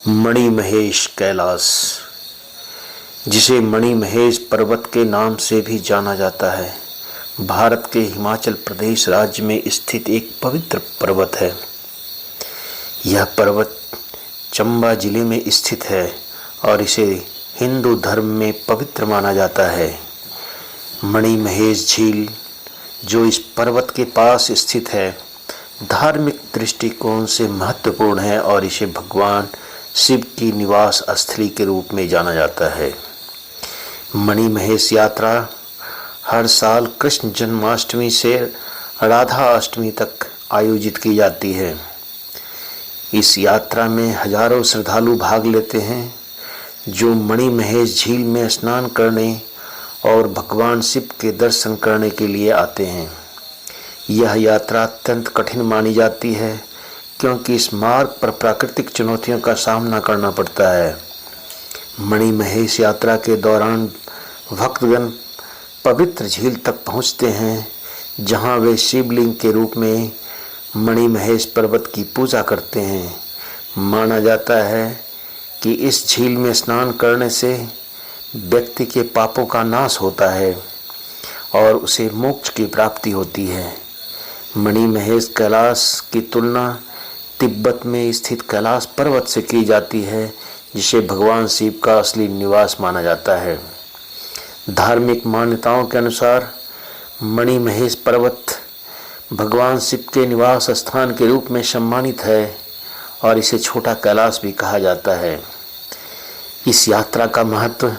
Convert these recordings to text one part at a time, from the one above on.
मणिमहेश कैलाश, जिसे मणिमहेश पर्वत के नाम से भी जाना जाता है, भारत के हिमाचल प्रदेश राज्य में स्थित एक पवित्र पर्वत है। यह पर्वत चंबा जिले में स्थित है और इसे हिंदू धर्म में पवित्र माना जाता है। मणिमहेश झील, जो इस पर्वत के पास स्थित है, धार्मिक दृष्टिकोण से महत्वपूर्ण है और इसे भगवान शिव की निवास स्थली के रूप में जाना जाता है। मणिमहेश यात्रा हर साल कृष्ण जन्माष्टमी से राधा अष्टमी तक आयोजित की जाती है। इस यात्रा में हजारों श्रद्धालु भाग लेते हैं, जो मणिमहेश झील में स्नान करने और भगवान शिव के दर्शन करने के लिए आते हैं। यह यात्रा अत्यंत कठिन मानी जाती है, क्योंकि इस मार्ग पर प्राकृतिक चुनौतियों का सामना करना पड़ता है। मणिमहेश यात्रा के दौरान भक्तगण पवित्र झील तक पहुंचते हैं, जहां वे शिवलिंग के रूप में मणिमहेश पर्वत की पूजा करते हैं। माना जाता है कि इस झील में स्नान करने से व्यक्ति के पापों का नाश होता है और उसे मोक्ष की प्राप्ति होती है। मणिमहेश कैलाश की तुलना तिब्बत में स्थित कैलाश पर्वत से की जाती है, जिसे भगवान शिव का असली निवास माना जाता है। धार्मिक मान्यताओं के अनुसार मणिमहेश पर्वत भगवान शिव के निवास स्थान के रूप में सम्मानित है और इसे छोटा कैलाश भी कहा जाता है। इस यात्रा का महत्व,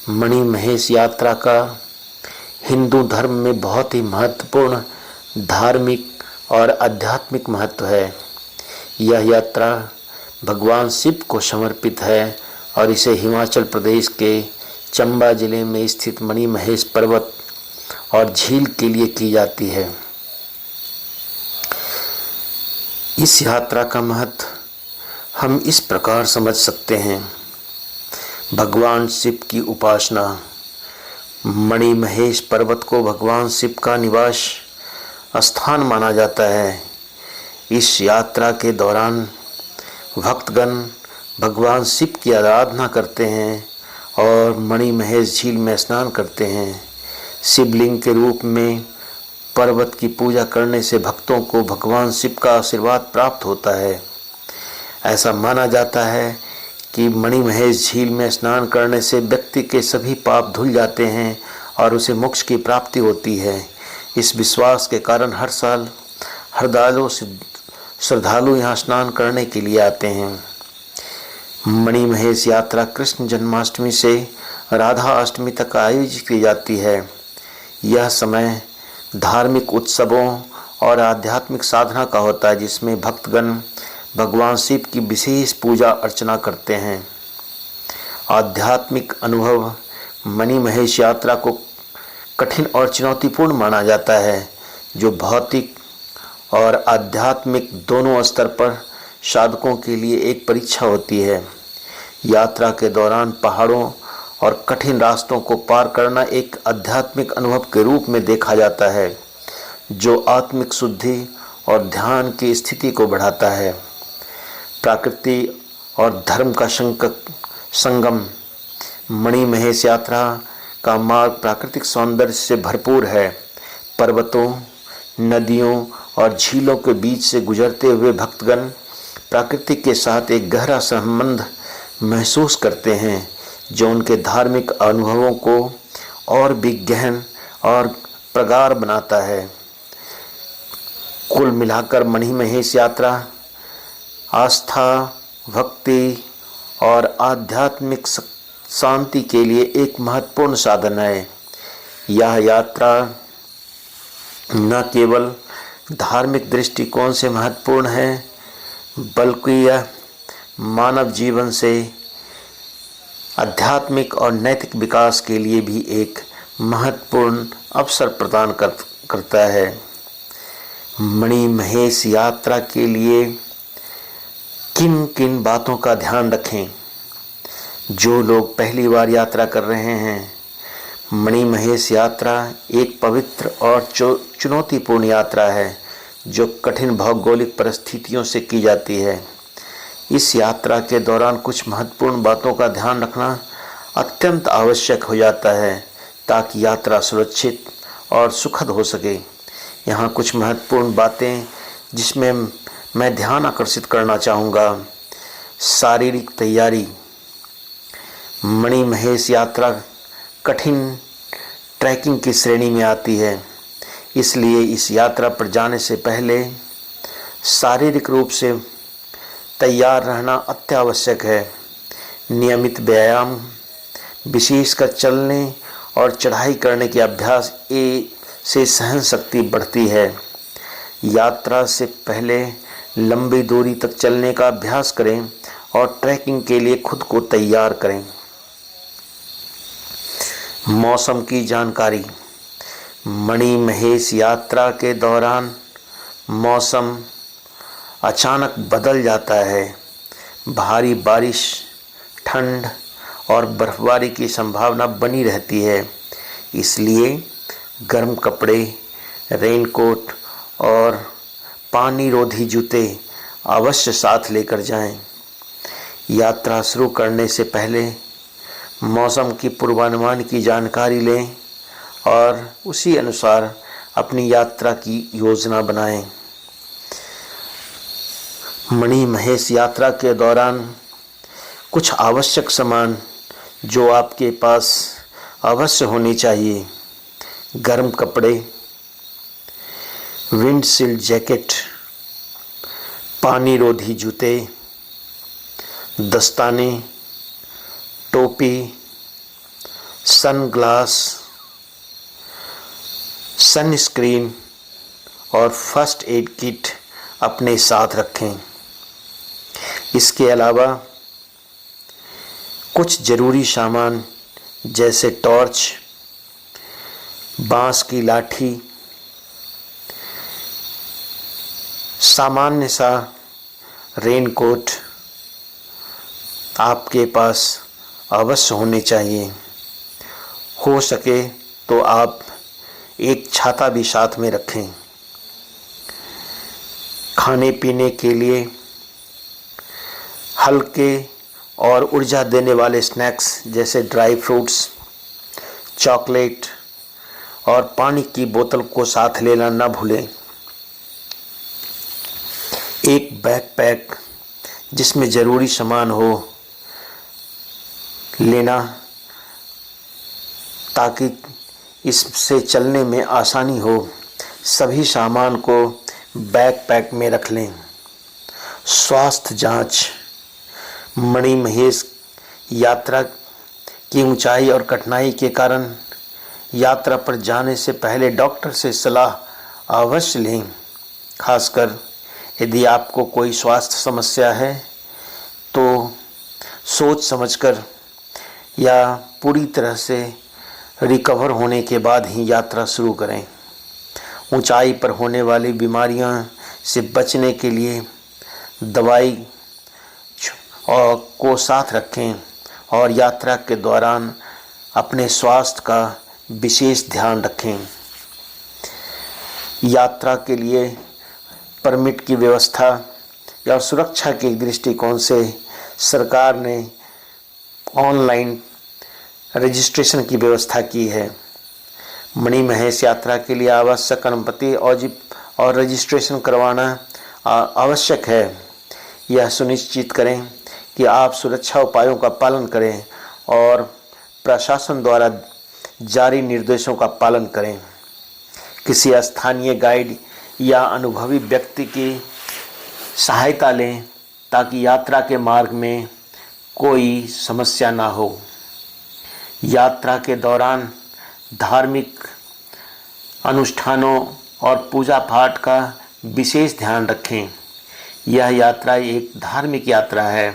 मणिमहेश यात्रा का हिंदू धर्म में बहुत ही महत्वपूर्ण धार्मिक और आध्यात्मिक महत्व है। यह यात्रा भगवान शिव को समर्पित है और इसे हिमाचल प्रदेश के चंबा जिले में स्थित मणिमहेश पर्वत और झील के लिए की जाती है। इस यात्रा का महत्व हम इस प्रकार समझ सकते हैं। भगवान शिव की उपासना। मणिमहेश पर्वत को भगवान शिव का निवास स्थान माना जाता है। इस यात्रा के दौरान भक्तगण भगवान शिव की आराधना करते हैं और मणिमहेश झील में स्नान करते हैं। शिवलिंग के रूप में पर्वत की पूजा करने से भक्तों को भगवान शिव का आशीर्वाद प्राप्त होता है। ऐसा माना जाता है कि मणिमहेश झील में स्नान करने से व्यक्ति के सभी पाप धुल जाते हैं और उसे मोक्ष की प्राप्ति होती है। इस विश्वास के कारण हर साल श्रद्धालु यहाँ स्नान करने के लिए आते हैं। मणिमहेश यात्रा कृष्ण जन्माष्टमी से राधा अष्टमी तक आयोजित की जाती है। यह समय धार्मिक उत्सवों और आध्यात्मिक साधना का होता है, जिसमें भक्तगण भगवान शिव की विशेष पूजा अर्चना करते हैं। आध्यात्मिक अनुभव। मणिमहेश यात्रा को कठिन और चुनौतीपूर्ण माना जाता है, जो भौतिक और आध्यात्मिक दोनों स्तर पर साधकों के लिए एक परीक्षा होती है। यात्रा के दौरान पहाड़ों और कठिन रास्तों को पार करना एक आध्यात्मिक अनुभव के रूप में देखा जाता है, जो आत्मिक शुद्धि और ध्यान की स्थिति को बढ़ाता है। प्रकृति और धर्म का संगम। मणिमहेश यात्रा का मार्ग प्राकृतिक सौंदर्य से भरपूर है। पर्वतों, नदियों और झीलों के बीच से गुजरते हुए भक्तगण प्रकृति के साथ एक गहरा संबंध महसूस करते हैं, जो उनके धार्मिक अनुभवों को और भी गहन और प्रगाढ़ बनाता है। कुल मिलाकर मणिमहेश यात्रा आस्था, भक्ति और आध्यात्मिक शांति के लिए एक महत्वपूर्ण साधन है। यह यात्रा न केवल धार्मिक दृष्टिकोण से महत्वपूर्ण है, बल्कि यह मानव जीवन से आध्यात्मिक और नैतिक विकास के लिए भी एक महत्वपूर्ण अवसर प्रदान करता है। मणिमहेश यात्रा के लिए किन किन बातों का ध्यान रखें? जो लोग पहली बार यात्रा कर रहे हैं, मणिमहेश यात्रा एक पवित्र और चुनौतीपूर्ण यात्रा है, जो कठिन भौगोलिक परिस्थितियों से की जाती है। इस यात्रा के दौरान कुछ महत्वपूर्ण बातों का ध्यान रखना अत्यंत आवश्यक हो जाता है ताकि यात्रा सुरक्षित और सुखद हो सके। यहाँ कुछ महत्वपूर्ण बातें जिसमें मैं ध्यान आकर्षित करना चाहूँगा। शारीरिक तैयारी। मणिमहेश यात्रा कठिन ट्रैकिंग की श्रेणी में आती है, इसलिए इस यात्रा पर जाने से पहले शारीरिक रूप से तैयार रहना अत्यावश्यक है। नियमित व्यायाम, विशेषकर चलने और चढ़ाई करने के अभ्यास से सहन शक्ति बढ़ती है। यात्रा से पहले लंबी दूरी तक चलने का अभ्यास करें और ट्रैकिंग के लिए खुद को तैयार करें। मौसम की जानकारी। मणिमहेश यात्रा के दौरान मौसम अचानक बदल जाता है। भारी बारिश, ठंड और बर्फबारी की संभावना बनी रहती है, इसलिए गर्म कपड़े, रेनकोट और पानी रोधी जूते अवश्य साथ लेकर जाएं। यात्रा शुरू करने से पहले मौसम की पूर्वानुमान की जानकारी लें और उसी अनुसार अपनी यात्रा की योजना बनाएं। मणिमहेश यात्रा के दौरान कुछ आवश्यक सामान जो आपके पास अवश्य होने चाहिए। गर्म कपड़े, विंडशील्ड जैकेट, पानी रोधी जूते, दस्ताने, टोपी, सनग्लास, सनस्क्रीन और फर्स्ट एड किट अपने साथ रखें। इसके अलावा कुछ ज़रूरी सामान जैसे टॉर्च, बांस की लाठी, सामान्य सा रेनकोट आपके पास अवश्य होने चाहिए। हो सके तो आप एक छाता भी साथ में रखें। खाने पीने के लिए हल्के और ऊर्जा देने वाले स्नैक्स जैसे ड्राई फ्रूट्स, चॉकलेट और पानी की बोतल को साथ लेना न भूलें। एक बैकपैक जिसमें ज़रूरी सामान हो लेना ताकि इससे चलने में आसानी हो। सभी सामान को बैकपैक में रख लें। स्वास्थ्य जांच। मणिमहेश यात्रा की ऊंचाई और कठिनाई के कारण यात्रा पर जाने से पहले डॉक्टर से सलाह अवश्य लें। खासकर यदि आपको कोई स्वास्थ्य समस्या है तो सोच समझकर या पूरी तरह से रिकवर होने के बाद ही यात्रा शुरू करें। ऊंचाई पर होने वाली बीमारियों से बचने के लिए दवाई को साथ रखें और यात्रा के दौरान अपने स्वास्थ्य का विशेष ध्यान रखें। यात्रा के लिए परमिट की व्यवस्था और सुरक्षा के दृष्टिकोण से सरकार ने ऑनलाइन रजिस्ट्रेशन की व्यवस्था की है। मणिमहेश यात्रा के लिए आवश्यक अनुमति और रजिस्ट्रेशन करवाना आवश्यक है। यह सुनिश्चित करें कि आप सुरक्षा उपायों का पालन करें और प्रशासन द्वारा जारी निर्देशों का पालन करें। किसी स्थानीय गाइड या अनुभवी व्यक्ति की सहायता लें ताकि यात्रा के मार्ग में कोई समस्या ना हो। यात्रा के दौरान धार्मिक अनुष्ठानों और पूजा पाठ का विशेष ध्यान रखें। यह यात्रा एक धार्मिक यात्रा है।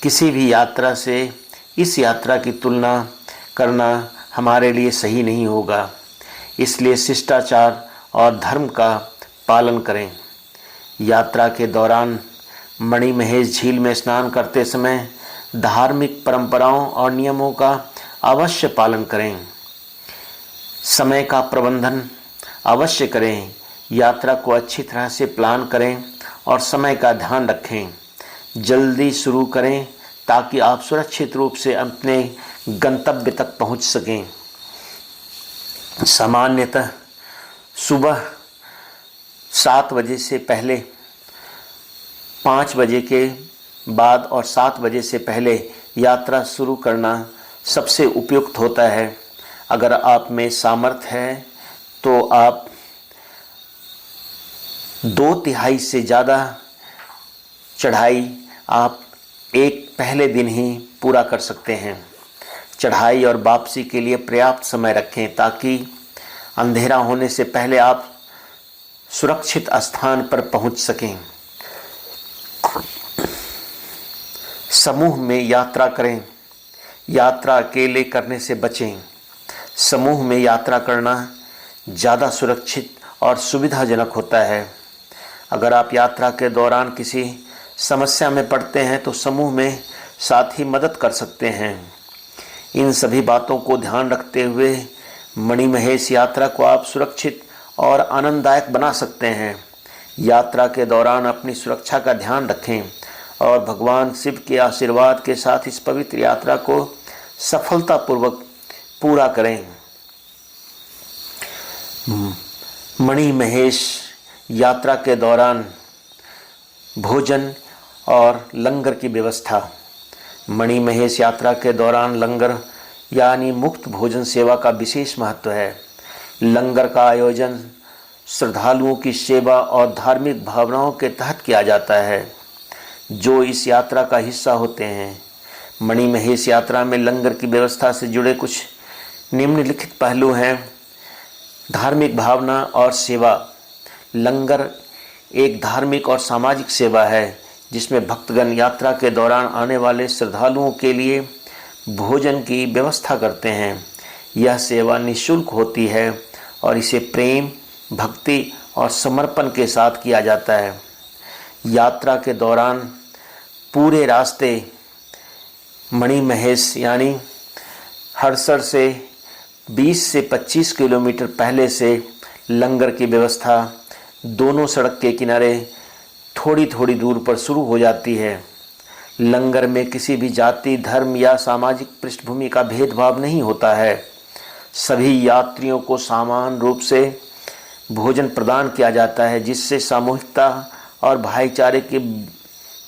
किसी भी यात्रा से इस यात्रा की तुलना करना हमारे लिए सही नहीं होगा, इसलिए शिष्टाचार और धर्म का पालन करें। यात्रा के दौरान मणिमहेश झील में स्नान करते समय धार्मिक परंपराओं और नियमों का अवश्य पालन करें। समय का प्रबंधन अवश्य करें। यात्रा को अच्छी तरह से प्लान करें और समय का ध्यान रखें। जल्दी शुरू करें ताकि आप सुरक्षित रूप से अपने गंतव्य तक पहुंच सकें। सामान्यतः सुबह 7 बजे से पहले, 5 बजे के बाद और 7 बजे से पहले यात्रा शुरू करना सबसे उपयुक्त होता है। अगर आप में सामर्थ्य है तो आप 2/3 से ज़्यादा चढ़ाई आप एक पहले दिन ही पूरा कर सकते हैं। चढ़ाई और वापसी के लिए पर्याप्त समय रखें ताकि अंधेरा होने से पहले आप सुरक्षित स्थान पर पहुंच सकें। समूह में यात्रा करें। यात्रा अकेले करने से बचें। समूह में यात्रा करना ज़्यादा सुरक्षित और सुविधाजनक होता है। अगर आप यात्रा के दौरान किसी समस्या में पड़ते हैं तो समूह में साथी मदद कर सकते हैं। इन सभी बातों को ध्यान रखते हुए मणिमहेश यात्रा को आप सुरक्षित और आनंददायक बना सकते हैं। यात्रा के दौरान अपनी सुरक्षा का ध्यान रखें और भगवान शिव के आशीर्वाद के साथ इस पवित्र यात्रा को सफलतापूर्वक पूरा करें। मणिमहेश यात्रा के दौरान भोजन और लंगर की व्यवस्था। मणिमहेश यात्रा के दौरान लंगर यानी मुफ्त भोजन सेवा का विशेष महत्व है। लंगर का आयोजन श्रद्धालुओं की सेवा और धार्मिक भावनाओं के तहत किया जाता है जो इस यात्रा का हिस्सा होते हैं। मणिमहेश यात्रा में लंगर की व्यवस्था से जुड़े कुछ निम्नलिखित पहलू हैं। धार्मिक भावना और सेवा। लंगर एक धार्मिक और सामाजिक सेवा है जिसमें भक्तगण यात्रा के दौरान आने वाले श्रद्धालुओं के लिए भोजन की व्यवस्था करते हैं। यह सेवा निःशुल्क होती है और इसे प्रेम, भक्ति और समर्पण के साथ किया जाता है। यात्रा के दौरान पूरे रास्ते मणिमहेश यानी हड़सर से 20 से 25 किलोमीटर पहले से लंगर की व्यवस्था दोनों सड़क के किनारे थोड़ी थोड़ी दूर पर शुरू हो जाती है। लंगर में किसी भी जाति, धर्म या सामाजिक पृष्ठभूमि का भेदभाव नहीं होता है। सभी यात्रियों को समान रूप से भोजन प्रदान किया जाता है जिससे सामूहिकता और भाईचारे की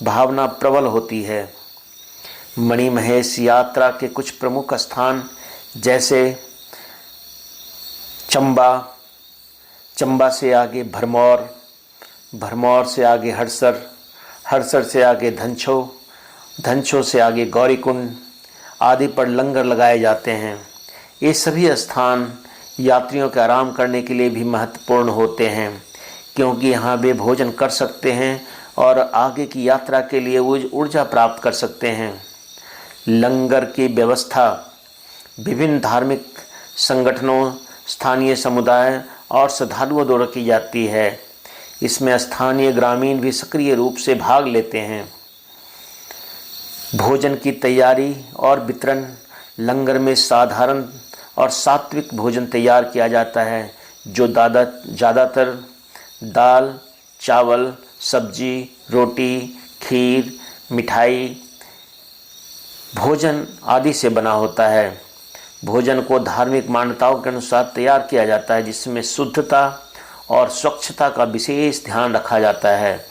भावना प्रबल होती है। मणिमहेश यात्रा के कुछ प्रमुख स्थान जैसे चंबा, चंबा से आगे भरमौर, भरमौर से आगे हड़सर, हड़सर से आगे धनछो, धनछो से आगे गौरीकुंड आदि पर लंगर लगाए जाते हैं। ये सभी स्थान यात्रियों के आराम करने के लिए भी महत्वपूर्ण होते हैं क्योंकि यहाँ वे भोजन कर सकते हैं और आगे की यात्रा के लिए ऊर्जा प्राप्त कर सकते हैं। लंगर की व्यवस्था विभिन्न धार्मिक संगठनों, स्थानीय समुदाय और श्रद्धालुओं द्वारा की जाती है। इसमें स्थानीय ग्रामीण भी सक्रिय रूप से भाग लेते हैं। भोजन की तैयारी और वितरण। लंगर में साधारण और सात्विक भोजन तैयार किया जाता है जो ज़्यादातर दाल, चावल, सब्जी, रोटी, खीर, मिठाई, भोजन आदि से बना होता है। भोजन को धार्मिक मान्यताओं के अनुसार तैयार किया जाता है जिसमें शुद्धता और स्वच्छता का विशेष ध्यान रखा जाता है।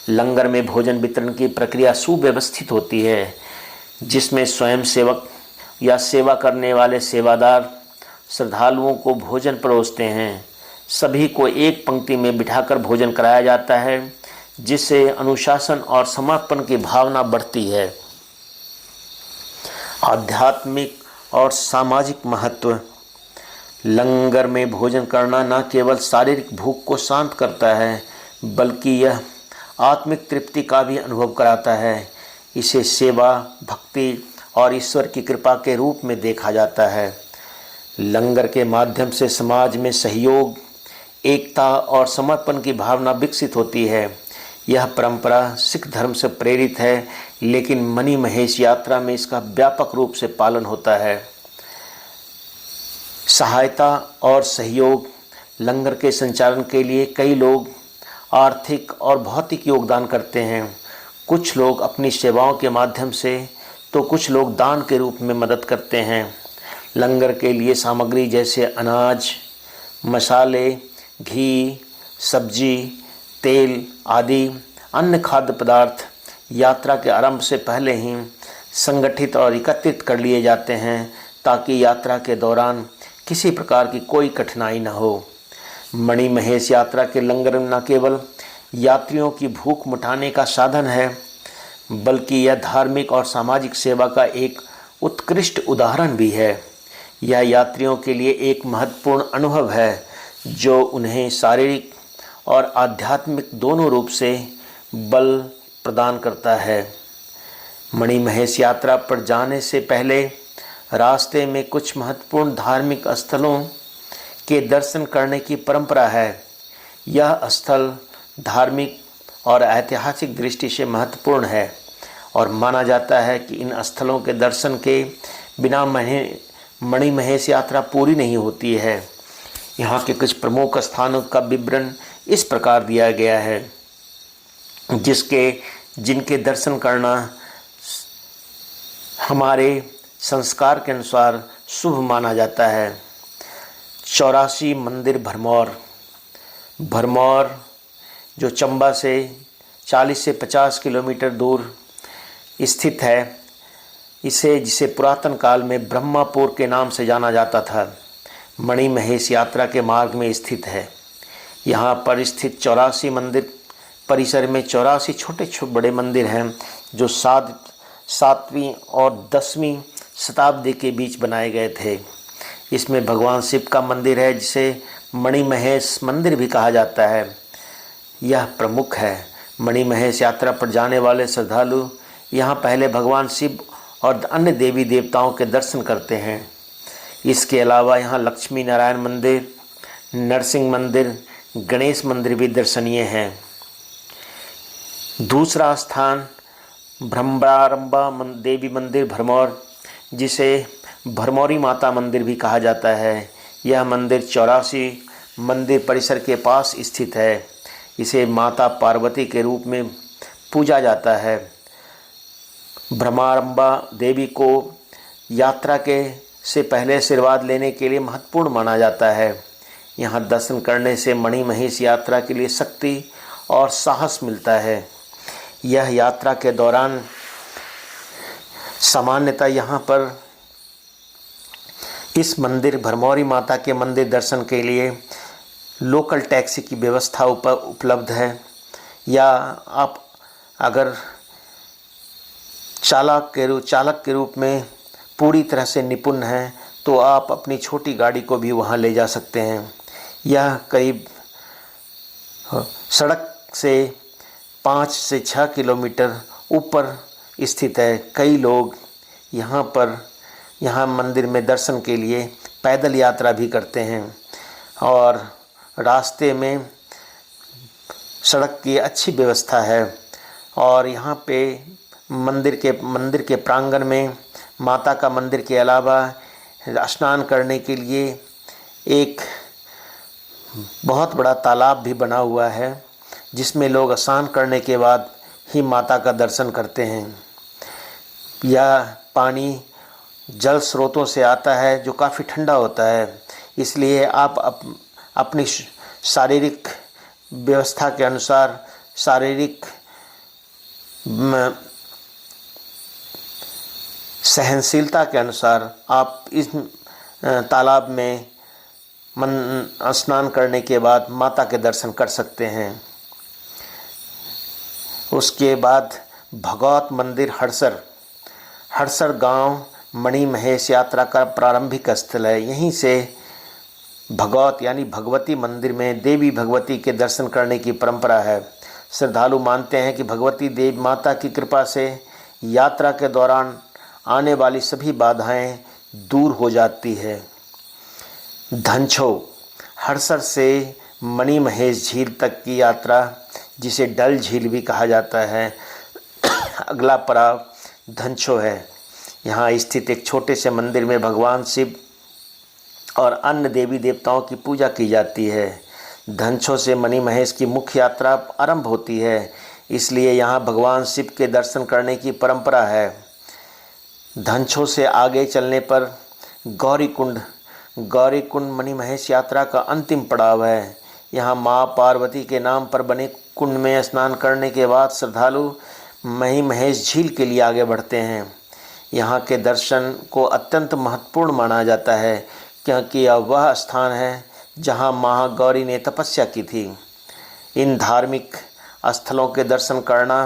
लंगर में भोजन वितरण की प्रक्रिया सुव्यवस्थित होती है जिसमें स्वयं सेवक या सेवा करने वाले सेवादार श्रद्धालुओं को भोजन परोसते हैं। सभी को एक पंक्ति में बिठाकर भोजन कराया जाता है जिससे अनुशासन और समर्पण की भावना बढ़ती है। आध्यात्मिक और सामाजिक महत्व। लंगर में भोजन करना न केवल शारीरिक भूख को शांत करता है बल्कि यह आत्मिक तृप्ति का भी अनुभव कराता है। इसे सेवा, भक्ति और ईश्वर की कृपा के रूप में देखा जाता है। लंगर के माध्यम से समाज में सहयोग, एकता और समर्पण की भावना विकसित होती है। यह परंपरा सिख धर्म से प्रेरित है लेकिन मणिमहेश यात्रा में इसका व्यापक रूप से पालन होता है। सहायता और सहयोग। लंगर के संचालन के लिए कई लोग आर्थिक और भौतिक योगदान करते हैं। कुछ लोग अपनी सेवाओं के माध्यम से तो कुछ लोग दान के रूप में मदद करते हैं। लंगर के लिए सामग्री जैसे अनाज, मसाले, घी, सब्जी, तेल आदि अन्य खाद्य पदार्थ यात्रा के आरंभ से पहले ही संगठित और एकत्रित कर लिए जाते हैं ताकि यात्रा के दौरान किसी प्रकार की कोई कठिनाई न हो। मणिमहेश यात्रा के लंगर न केवल यात्रियों की भूख मिटाने का साधन है, बल्कि यह धार्मिक और सामाजिक सेवा का एक उत्कृष्ट उदाहरण भी है। यह यात्रियों के लिए एक महत्वपूर्ण अनुभव है जो उन्हें शारीरिक और आध्यात्मिक दोनों रूप से बल प्रदान करता है। मणिमहेश यात्रा पर जाने से पहले रास्ते में कुछ महत्वपूर्ण धार्मिक स्थलों के दर्शन करने की परंपरा है। यह स्थल धार्मिक और ऐतिहासिक दृष्टि से महत्वपूर्ण है और माना जाता है कि इन स्थलों के दर्शन के बिना मणिमहेश यात्रा पूरी नहीं होती है। यहाँ के कुछ प्रमुख स्थानों का विवरण इस प्रकार दिया गया है जिनके दर्शन करना हमारे संस्कार के अनुसार शुभ माना जाता है। 84 मंदिर भरमौर जो चंबा से 40 से 50 किलोमीटर दूर स्थित है, जिसे पुरातन काल में ब्रह्मापुर के नाम से जाना जाता था, मणिमहेश यात्रा के मार्ग में स्थित है। यहाँ पर स्थित 84 मंदिर परिसर में 84 छोटे बड़े मंदिर हैं जो 7वीं और 10वीं शताब्दी के बीच बनाए गए थे। इसमें भगवान शिव का मंदिर है जिसे मणिमहेश मंदिर भी कहा जाता है। यह प्रमुख है। मणिमहेश यात्रा पर जाने वाले श्रद्धालु यहाँ पहले भगवान शिव और अन्य देवी देवताओं के दर्शन करते हैं। इसके अलावा यहाँ लक्ष्मी नारायण मंदिर, नरसिंह मंदिर, गणेश मंदिर भी दर्शनीय हैं। दूसरा स्थान भ्रमरारंबा देवी मंदिर भरमौर, जिसे भरमौरी माता मंदिर भी कहा जाता है। यह मंदिर 84 मंदिर परिसर के पास स्थित है। इसे माता पार्वती के रूप में पूजा जाता है। भ्रमरारंबा देवी को यात्रा से पहले आशीर्वाद लेने के लिए महत्वपूर्ण माना जाता है। यहाँ दर्शन करने से मणिमहेश यात्रा के लिए शक्ति और साहस मिलता है। यह यात्रा के दौरान सामान्यतः यहाँ पर इस मंदिर भरमौरी माता के मंदिर दर्शन के लिए लोकल टैक्सी की व्यवस्था उपलब्ध है, या आप अगर चालक के रूप में पूरी तरह से निपुण हैं तो आप अपनी छोटी गाड़ी को भी वहाँ ले जा सकते हैं। यह करीब सड़क से 5 से 6 किलोमीटर ऊपर स्थित है। कई लोग यहाँ मंदिर में दर्शन के लिए पैदल यात्रा भी करते हैं और रास्ते में सड़क की अच्छी व्यवस्था है। और यहाँ पे मंदिर के प्रांगण में माता का मंदिर के अलावा स्नान करने के लिए एक बहुत बड़ा तालाब भी बना हुआ है, जिसमें लोग स्नान करने के बाद ही माता का दर्शन करते हैं। यह पानी जल स्रोतों से आता है जो काफ़ी ठंडा होता है, इसलिए आप अपनी शारीरिक व्यवस्था के अनुसार, शारीरिक सहनशीलता के अनुसार आप इस तालाब में स्नान करने के बाद माता के दर्शन कर सकते हैं। उसके बाद भगवत मंदिर हड़सर गांव मणिमहेश यात्रा का प्रारंभिक स्थल है। यहीं से भगवत यानी भगवती मंदिर में देवी भगवती के दर्शन करने की परंपरा है। श्रद्धालु मानते हैं कि भगवती देवी माता की कृपा से यात्रा के दौरान आने वाली सभी बाधाएं दूर हो जाती है। धनछो हड़सर से मणिमहेश झील तक की यात्रा, जिसे डल झील भी कहा जाता है, अगला पड़ाव धनछो है। यहाँ स्थित एक छोटे से मंदिर में भगवान शिव और अन्य देवी देवताओं की पूजा की जाती है। धनछो से मणिमहेश की मुख्य यात्रा आरंभ होती है। इसलिए यहाँ भगवान शिव के दर्शन करने की परंपरा है। धनछो से आगे चलने पर गौरी कुंड मणिमहेश यात्रा का अंतिम पड़ाव है। यहाँ माँ पार्वती के नाम पर बने कुंड में स्नान करने के बाद श्रद्धालु मणिमहेश झील के लिए आगे बढ़ते हैं। यहाँ के दर्शन को अत्यंत महत्वपूर्ण माना जाता है, क्योंकि यह वह स्थान है जहाँ माँ गौरी ने तपस्या की थी। इन धार्मिक स्थलों के दर्शन करना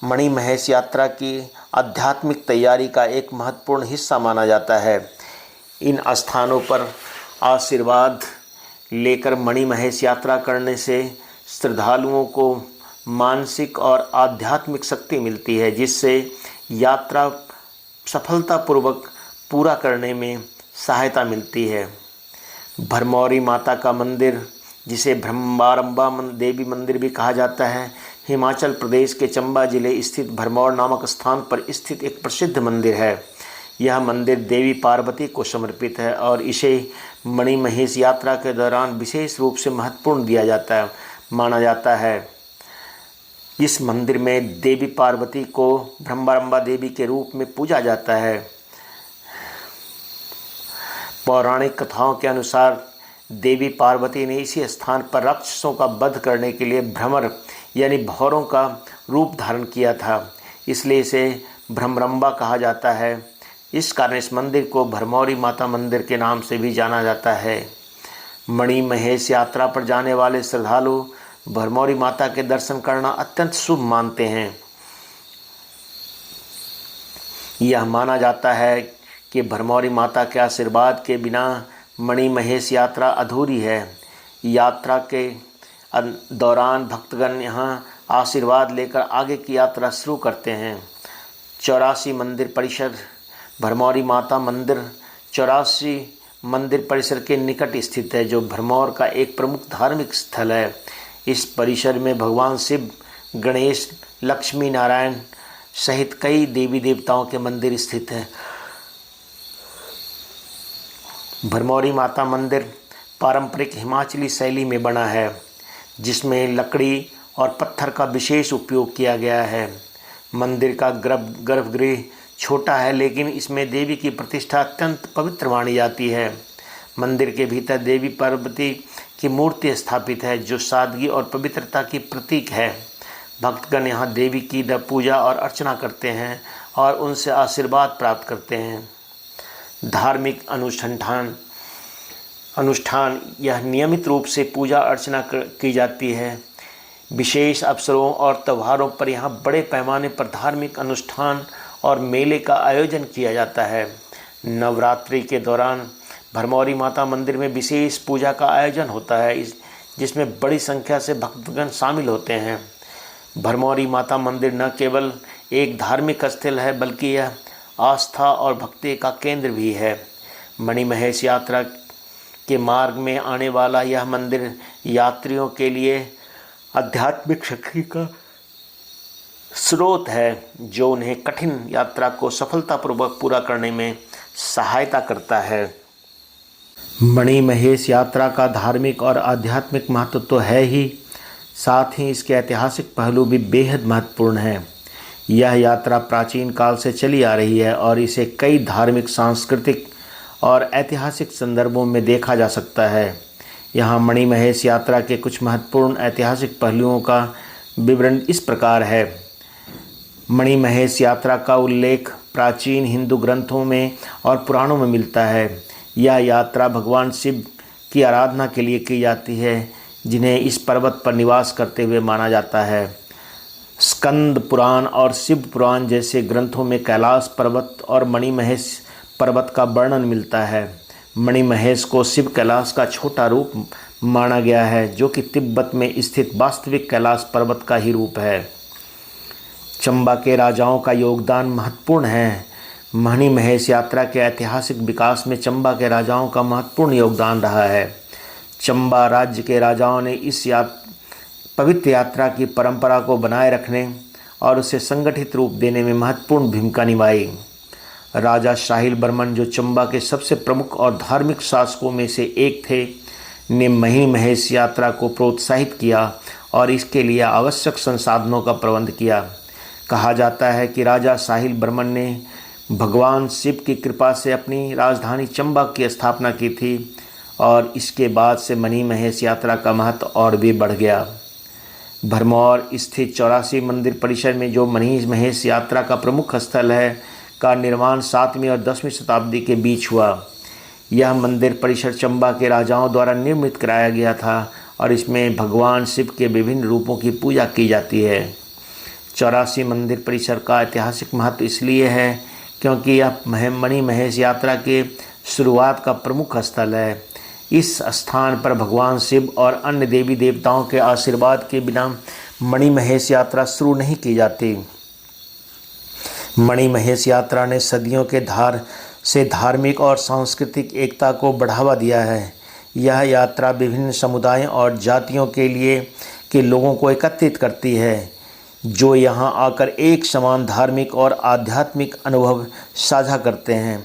मणिमहेश यात्रा की आध्यात्मिक तैयारी का एक महत्वपूर्ण हिस्सा माना जाता है। इन स्थानों पर आशीर्वाद लेकर मणिमहेश यात्रा करने से श्रद्धालुओं को मानसिक और आध्यात्मिक शक्ति मिलती है, जिससे यात्रा सफलतापूर्वक पूरा करने में सहायता मिलती है। भरमौरी माता का मंदिर, जिसे भ्रमरांबा देवी मंदिर भी कहा जाता है, हिमाचल प्रदेश के चंबा जिले स्थित भरमौर नामक स्थान पर स्थित एक प्रसिद्ध मंदिर है। यह मंदिर देवी पार्वती को समर्पित है और इसे मणिमहेश यात्रा के दौरान विशेष रूप से महत्वपूर्ण माना जाता है। इस मंदिर में देवी पार्वती को भ्रमरांबा देवी के रूप में पूजा जाता है। पौराणिक कथाओं के अनुसार देवी पार्वती ने इसी स्थान पर राक्षसों का वध करने के लिए भ्रमर यानी भौरों का रूप धारण किया था, इसलिए इसे भ्रमरांबा कहा जाता है। इस कारण इस मंदिर को भरमौरी माता मंदिर के नाम से भी जाना जाता है। मणिमहेश यात्रा पर जाने वाले श्रद्धालु भरमौरी माता के दर्शन करना अत्यंत शुभ मानते हैं। यह माना जाता है कि भरमौरी माता के आशीर्वाद के बिना मणिमहेश यात्रा अधूरी है। यात्रा के दौरान भक्तगण यहाँ आशीर्वाद लेकर आगे की यात्रा शुरू करते हैं। 84 मंदिर परिसर भरमौरी माता मंदिर 84 मंदिर परिसर के निकट स्थित है, जो भरमौर का एक प्रमुख धार्मिक स्थल है। इस परिसर में भगवान शिव, गणेश, लक्ष्मी नारायण सहित कई देवी देवताओं के मंदिर स्थित हैं। भरमौरी माता मंदिर पारंपरिक हिमाचली शैली में बना है, जिसमें लकड़ी और पत्थर का विशेष उपयोग किया गया है। मंदिर का गर्भगृह छोटा है, लेकिन इसमें देवी की प्रतिष्ठा अत्यंत पवित्र मानी जाती है। मंदिर के भीतर देवी पार्वती की मूर्ति स्थापित है, जो सादगी और पवित्रता की प्रतीक है। भक्तगण यहाँ देवी की पूजा और अर्चना करते हैं और उनसे आशीर्वाद प्राप्त करते हैं। धार्मिक अनुष्ठान यह नियमित रूप से पूजा अर्चना की जाती है। विशेष अवसरों और त्योहारों पर यहाँ बड़े पैमाने पर धार्मिक अनुष्ठान और मेले का आयोजन किया जाता है। नवरात्रि के दौरान भरमौरी माता मंदिर में विशेष पूजा का आयोजन होता है, जिसमें बड़ी संख्या से भक्तगण शामिल होते हैं। भरमौरी माता मंदिर न केवल एक धार्मिक स्थल है, बल्कि यह आस्था और भक्ति का केंद्र भी है। मणिमहेश यात्रा के मार्ग में आने वाला यह मंदिर यात्रियों के लिए आध्यात्मिक शक्ति का स्रोत है, जो उन्हें कठिन यात्रा को सफलतापूर्वक पूरा करने में सहायता करता है। मणिमहेश यात्रा का धार्मिक और आध्यात्मिक महत्व तो है ही, साथ ही इसके ऐतिहासिक पहलू भी बेहद महत्वपूर्ण हैं। यह यात्रा प्राचीन काल से चली आ रही है और इसे कई धार्मिक, सांस्कृतिक और ऐतिहासिक संदर्भों में देखा जा सकता है। यहाँ मणिमहेश यात्रा के कुछ महत्वपूर्ण ऐतिहासिक पहलुओं का विवरण इस प्रकार है। मणिमहेश यात्रा का उल्लेख प्राचीन हिंदू ग्रंथों में और पुराणों में मिलता है। यह यात्रा भगवान शिव की आराधना के लिए की जाती है, जिन्हें इस पर्वत पर निवास करते हुए माना जाता है। स्कंद पुराण और शिव पुराण जैसे ग्रंथों में कैलाश पर्वत और मणिमहेश पर्वत का वर्णन मिलता है। मणिमहेश को शिव कैलाश का छोटा रूप माना गया है, जो कि तिब्बत में स्थित वास्तविक कैलाश पर्वत का ही रूप है। चंबा के राजाओं का योगदान महत्वपूर्ण है। मणिमहेश यात्रा के ऐतिहासिक विकास में चंबा के राजाओं का महत्वपूर्ण योगदान रहा है। चंबा राज्य के राजाओं ने इस पवित्र यात्रा की परंपरा को बनाए रखने और उसे संगठित रूप देने में महत्वपूर्ण भूमिका निभाई। राजा साहिल बर्मन, जो चंबा के सबसे प्रमुख और धार्मिक शासकों में से एक थे, ने मणिमहेश यात्रा को प्रोत्साहित किया और इसके लिए आवश्यक संसाधनों का प्रबंध किया। कहा जाता है कि राजा साहिल बर्मन ने भगवान शिव की कृपा से अपनी राजधानी चंबा की स्थापना की थी और इसके बाद से मणि महेश यात्रा का महत्व और भी बढ़ गया। भरमौर स्थित 84 मंदिर परिसर में जो मणि महेश यात्रा का प्रमुख स्थल है का निर्माण 7वीं और 10वीं शताब्दी के बीच हुआ। यह मंदिर परिसर चंबा के राजाओं द्वारा निर्मित कराया गया था और इसमें भगवान शिव के विभिन्न रूपों की पूजा की जाती है। 84 मंदिर परिसर का ऐतिहासिक महत्व इसलिए है क्योंकि यह मणि महेश यात्रा के शुरुआत का प्रमुख स्थल है। इस स्थान पर भगवान शिव और अन्य देवी देवताओं के आशीर्वाद के बिना मणि महेश यात्रा शुरू नहीं की जाती। मणि महेश यात्रा ने सदियों के धार्मिक और सांस्कृतिक एकता को बढ़ावा दिया है। यह यात्रा विभिन्न समुदायों और जातियों के लोगों को एकत्रित करती है जो यहाँ आकर एक समान धार्मिक और आध्यात्मिक अनुभव साझा करते हैं।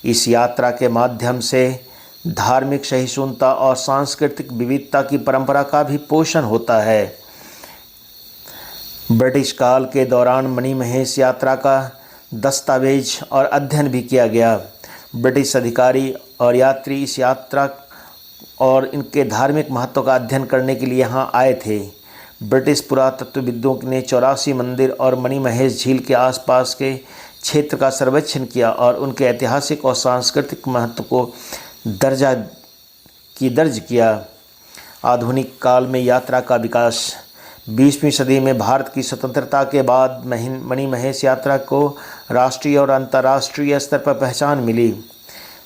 इस यात्रा के माध्यम से धार्मिक सहिष्णुता और सांस्कृतिक विविधता की परंपरा का भी पोषण होता है। ब्रिटिश काल के दौरान मणि महेश यात्रा का दस्तावेज और अध्ययन भी किया गया। ब्रिटिश अधिकारी और यात्री इस यात्रा और इनके धार्मिक महत्व का अध्ययन करने के लिए यहाँ आए थे। ब्रिटिश पुरातत्वविदों ने 84 मंदिर और मणि महेश झील के आसपास के क्षेत्र का सर्वेक्षण किया और उनके ऐतिहासिक और सांस्कृतिक महत्व को दर्ज किया। आधुनिक काल में यात्रा का विकास 20वीं सदी में भारत की स्वतंत्रता के बाद मणि महेश यात्रा को राष्ट्रीय और अंतर्राष्ट्रीय स्तर पर पहचान मिली।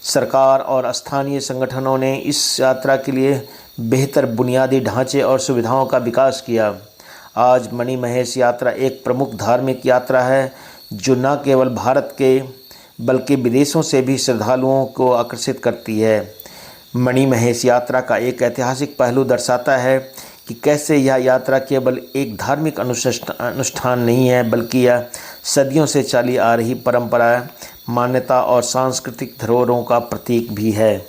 सरकार और स्थानीय संगठनों ने इस यात्रा के लिए बेहतर बुनियादी ढांचे और सुविधाओं का विकास किया। आज मणि महेश यात्रा एक प्रमुख धार्मिक यात्रा है जो न केवल भारत के बल्कि विदेशों से भी श्रद्धालुओं को आकर्षित करती है। मणि महेश यात्रा का एक ऐतिहासिक पहलू दर्शाता है कि कैसे यह यात्रा केवल एक धार्मिक अनुष्ठान नहीं है बल्कि यह सदियों से चली आ रही परंपरा, मान्यता और सांस्कृतिक धरोहरों का प्रतीक भी है।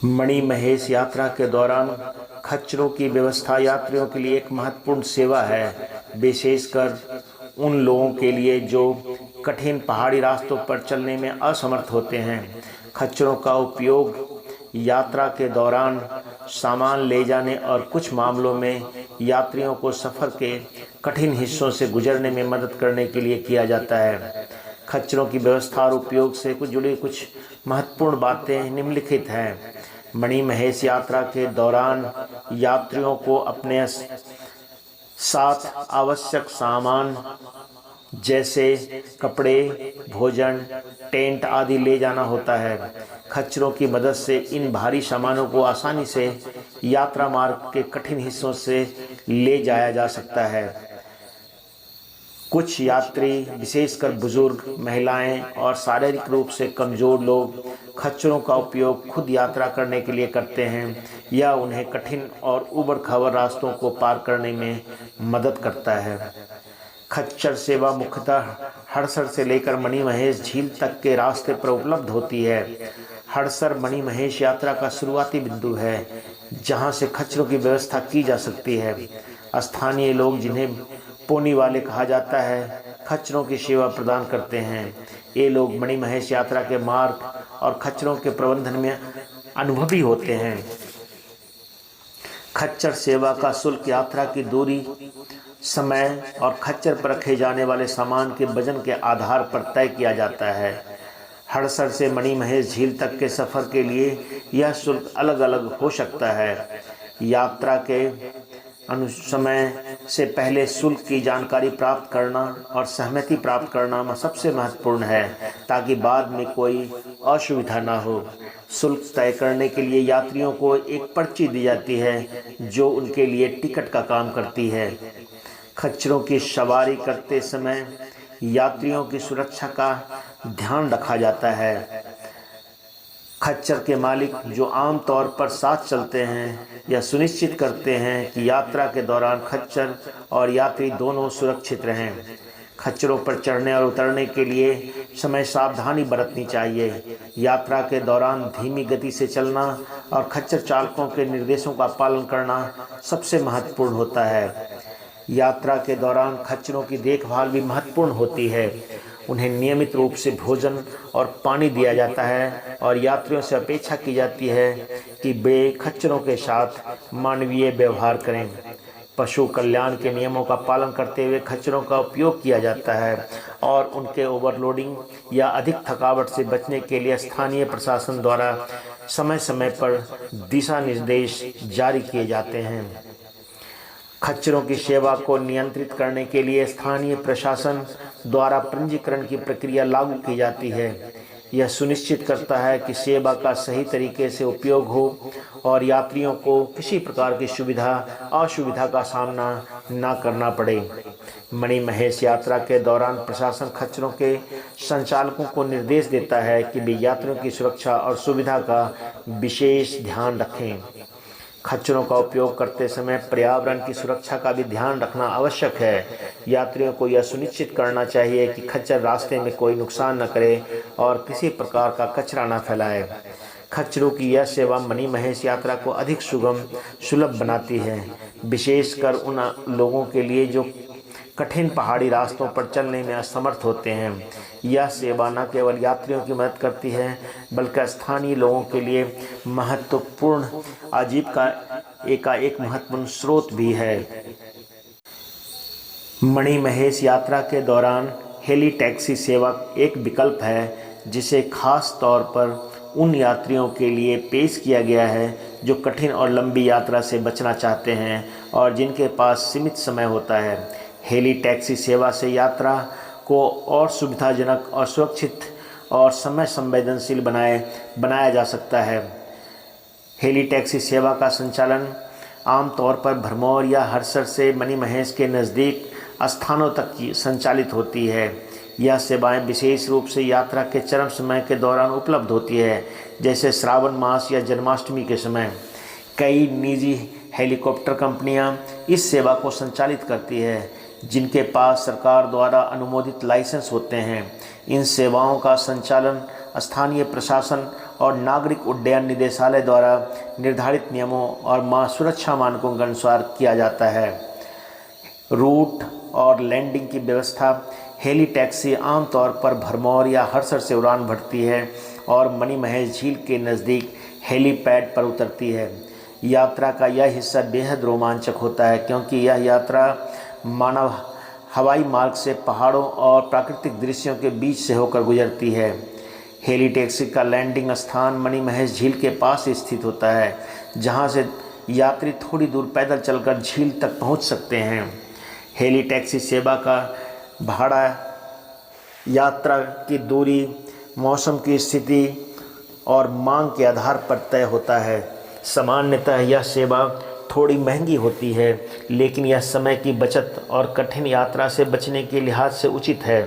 मणि महेश यात्रा के दौरान खच्चरों की व्यवस्था यात्रियों के लिए एक महत्वपूर्ण सेवा है, विशेषकर उन लोगों के लिए जो कठिन पहाड़ी रास्तों पर चलने में असमर्थ होते हैं। खच्चरों का उपयोग यात्रा के दौरान सामान ले जाने और कुछ मामलों में यात्रियों को सफ़र के कठिन हिस्सों से गुजरने में मदद करने के लिए किया जाता है। खच्चरों की व्यवस्था और उपयोग से जुड़ी कुछ महत्वपूर्ण बातें निम्नलिखित हैं। मणि महेश यात्रा के दौरान यात्रियों को अपने साथ आवश्यक सामान जैसे कपड़े, भोजन, टेंट आदि ले जाना होता है। खच्चरों की मदद से इन भारी सामानों को आसानी से यात्रा मार्ग के कठिन हिस्सों से ले जाया जा सकता है। कुछ यात्री, विशेषकर बुजुर्ग, महिलाएं और शारीरिक रूप से कमज़ोर लोग खच्चरों का उपयोग खुद यात्रा करने के लिए करते हैं या उन्हें कठिन और ऊबड़-खाबड़ रास्तों को पार करने में मदद करता है। खच्चर सेवा मुख्यतः हड़सर से लेकर मणि महेश झील तक के रास्ते पर उपलब्ध होती है। हड़सर मणि महेश यात्रा का शुरुआती बिंदु है जहां से खच्चरों की व्यवस्था की जा सकती है। स्थानीय लोग, जिन्हें पोनी वाले कहा जाता है, खच्चरों की सेवा प्रदान करते हैं। ये लोग मणि महेश यात्रा के मार्ग और खच्चरों के प्रबंधन में अनुभवी होते हैं। खच्चर सेवा का शुल्क यात्रा की दूरी, समय और खच्चर पर रखे जाने वाले सामान के वजन के आधार पर तय किया जाता है। हड़सर से मणि महेश झील तक के सफ़र के लिए यह शुल्क अलग अलग हो सकता है। यात्रा के समय से पहले शुल्क की जानकारी प्राप्त करना और सहमति प्राप्त करना सबसे महत्वपूर्ण है ताकि बाद में कोई असुविधा ना हो। शुल्क तय करने के लिए यात्रियों को एक पर्ची दी जाती है जो उनके लिए टिकट का काम करती है। खच्चरों की सवारी करते समय यात्रियों की सुरक्षा का ध्यान रखा जाता है। खच्चर के मालिक, जो आमतौर पर साथ चलते हैं, यह सुनिश्चित करते हैं कि यात्रा के दौरान खच्चर और यात्री दोनों सुरक्षित रहें। खच्चरों पर चढ़ने और उतरने के लिए समय सावधानी बरतनी चाहिए। यात्रा के दौरान धीमी गति से चलना और खच्चर चालकों के निर्देशों का पालन करना सबसे महत्वपूर्ण होता है। यात्रा के दौरान खच्चरों की देखभाल भी महत्वपूर्ण होती है। उन्हें नियमित रूप से भोजन और पानी दिया जाता है और यात्रियों से अपेक्षा की जाती है कि वे खच्चरों के साथ मानवीय व्यवहार करें। पशु कल्याण के नियमों का पालन करते हुए खच्चरों का उपयोग किया जाता है और उनके ओवरलोडिंग या अधिक थकावट से बचने के लिए स्थानीय प्रशासन द्वारा समय समय पर दिशा निर्देश जारी किए जाते हैं। खच्चरों की सेवा को नियंत्रित करने के लिए स्थानीय प्रशासन द्वारा पंजीकरण की प्रक्रिया लागू की जाती है। यह सुनिश्चित करता है कि सेवा का सही तरीके से उपयोग हो और यात्रियों को किसी प्रकार की असुविधा का सामना न करना पड़े। मणिमहेश यात्रा के दौरान प्रशासन खच्चरों के संचालकों को निर्देश देता है कि वे यात्रियों की सुरक्षा और सुविधा का विशेष ध्यान रखें। खच्चरों का उपयोग करते समय पर्यावरण की सुरक्षा का भी ध्यान रखना आवश्यक है। यात्रियों को यह सुनिश्चित करना चाहिए कि खच्चर रास्ते में कोई नुकसान न करे और किसी प्रकार का कचरा न फैलाए। खच्चरों की यह सेवा मणिमहेश यात्रा को अधिक सुलभ बनाती है, विशेषकर उन लोगों के लिए जो कठिन पहाड़ी रास्तों पर चलने में असमर्थ होते हैं। यह सेवा न केवल यात्रियों की मदद करती है बल्कि स्थानीय लोगों के लिए महत्वपूर्ण आजीविका का एक महत्वपूर्ण स्रोत भी है। मणिमहेश यात्रा के दौरान हेली टैक्सी सेवा एक विकल्प है जिसे खास तौर पर उन यात्रियों के लिए पेश किया गया है जो कठिन और लंबी यात्रा से बचना चाहते हैं और जिनके पास सीमित समय होता है। हेली टैक्सी सेवा से यात्रा को और सुविधाजनक और सुरक्षित और समय संवेदनशील बनाया जा सकता है। हेली टैक्सी सेवा का संचालन आमतौर पर भरमौर या हरसर से मणिमहेश के नज़दीक स्थानों तक की संचालित होती है। यह सेवाएं विशेष रूप से यात्रा के चरम समय के दौरान उपलब्ध होती है, जैसे श्रावण मास या जन्माष्टमी के समय। कई निजी हेलीकॉप्टर कंपनियां इस सेवा को संचालित करती है जिनके पास सरकार द्वारा अनुमोदित लाइसेंस होते हैं। इन सेवाओं का संचालन स्थानीय प्रशासन और नागरिक उड्डयन निदेशालय द्वारा निर्धारित नियमों और सुरक्षा मानकों के अनुसार किया जाता है। रूट और लैंडिंग की व्यवस्था। हेली टैक्सी आमतौर पर भरमौर या हरसर से उड़ान भरती है और मणिमहेश झील के नज़दीक हेलीपैड पर उतरती है। यात्रा का यह हिस्सा बेहद रोमांचक होता है क्योंकि यह यात्रा मानव हवाई मार्ग से पहाड़ों और प्राकृतिक दृश्यों के बीच से होकर गुजरती है। हेली टैक्सी का लैंडिंग स्थान मणिमहेश झील के पास स्थित होता है, जहां से यात्री थोड़ी दूर पैदल चलकर झील तक पहुंच सकते हैं। हेली टैक्सी सेवा का भाड़ा यात्रा की दूरी, मौसम की स्थिति और मांग के आधार पर तय होता है। सामान्यतः यह सेवा थोड़ी महंगी होती है, लेकिन यह समय की बचत और कठिन यात्रा से बचने के लिहाज से उचित है।